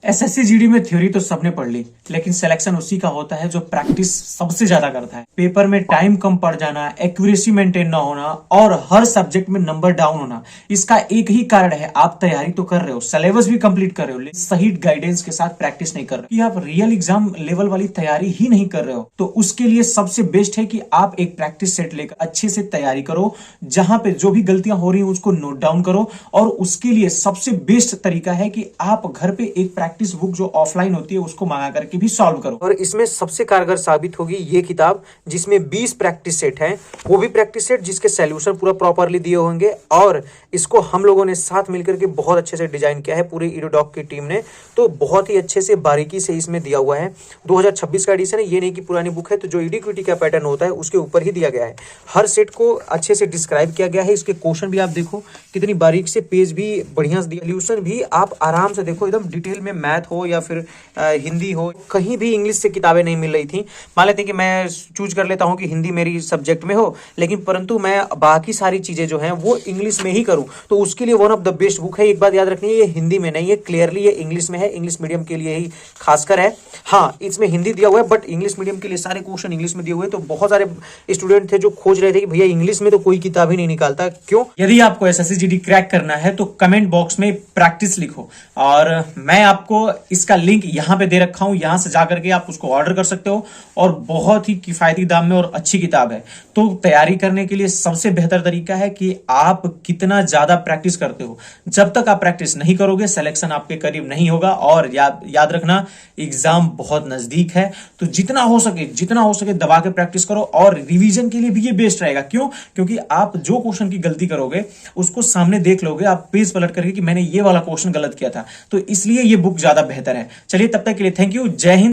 SSC GD में theory तो सबने पढ़ ली, लेकिन सिलेक्शन उसी का होता है जो प्रैक्टिस सबसे ज्यादा करता है। पेपर में टाइम कम पड़ जाना, एक्यूरेसी मेंटेन ना होना और हर सब्जेक्ट में नंबर डाउन होना, इसका एक ही कारण है, आप तैयारी तो कर रहे हो, सिलेबस भी कंप्लीट कर रहे हो, लेकिन सही गाइडेंस के साथ प्रैक्टिस नहीं कर रहे हो, कि आप रियल एग्जाम लेवल वाली तैयारी ही नहीं कर रहे हो। तो उसके लिए सबसे बेस्ट है कि आप एक प्रैक्टिस सेट लेकर अच्छे से तैयारी करो, जहां पे जो भी गलतियां हो रही है उसको नोट डाउन करो। और उसके लिए सबसे बेस्ट तरीका है कि आप घर पे एक प्रैक्टिस बुक जो ऑफलाइन होती है उसको मंगा करके भी सॉल्व करो। और इसमें सबसे कारगर साबित होगी ये किताब, जिसमें 20 प्रैक्टिस सेट हैं, वो भी प्रैक्टिस सेट जिसके सॉल्यूशन पूरा प्रॉपरली दिए होंगे। और इसको हम लोगों ने साथ मिलकर के बहुत अच्छे से डिजाइन किया है, पूरी ईडोडॉक की टीम ने, तो बहुत ही अच्छे से बारीकी से इसमें दिया हुआ है। 2026 का एडिशन है, ये नहीं कि पुरानी बुक है, तो जो ईडीक्विटी का पैटर्न होता है उसके ऊपर ही दिया गया है। हर सेट को अच्छे से डिस्क्राइब किया गया है। इसके क्वेश्चन भी आप देखो कितनी बारीक से, पेज भी बढ़िया से दिया, सॉल्यूशन भी आप आराम से देखो, एकदम डिटेल में। मैथ हो या फिर हिंदी हो, कहीं भी इंग्लिश से किताबें नहीं मिल रही थी। मान लेते हैं कि मैं चूज कर लेता हूं कि हिंदी मेरी सब्जेक्ट में हो, लेकिन परंतु मैं बाकी सारी चीजें जो हैं वो इंग्लिश में ही करूं, तो उसके लिए one of the best book है। एक बात याद रखनी है, ये हिंदी में नहीं है, क्लियरली ये इंग्लिश में है, इंग्लिश मीडियम के लिए ही खासकर है। हाँ, इसमें हिंदी दिया हुआ है, बट इंग्लिश मीडियम के लिए सारे क्वेश्चन इंग्लिश में दिए हुए हैं। तो बहुत सारे स्टूडेंट थे जो खोज रहे थे कि भैया इंग्लिश में तो कोई किताब ही नहीं निकालता, क्यों? यदि आपको एसएससी जीडी क्रैक करना है तो कमेंट बॉक्स में प्रैक्टिस लिखो, और मैं आपको इसका लिंक यहां पे दे रखा हूं, यहां से जाकर के आप उसको ऑर्डर कर सकते हो। और बहुत ही किफायती दाम में और अच्छी किताब है। तो तैयारी करने के लिए सबसे बेहतर तरीका है कि आप कितना ज्यादा प्रैक्टिस करते हो। जब तक आप प्रैक्टिस नहीं करोगे, सिलेक्शन आपके करीब नहीं होगा। और याद रखना, एग्जाम बहुत नजदीक है, तो जितना हो सके दबा के प्रैक्टिस करो। और रिवीजन के लिए भी ये बेस्ट रहेगा। क्यों? क्योंकि आप जो क्वेश्चन की गलती करोगे उसको सामने देख लोगे, आप पेज पलट करके कि मैंने ये वाला क्वेश्चन गलत किया था। तो इसलिए ये बुक ज्यादा बेहतर है। चलिए, तब तक के लिए थैंक यू, जय हिंद।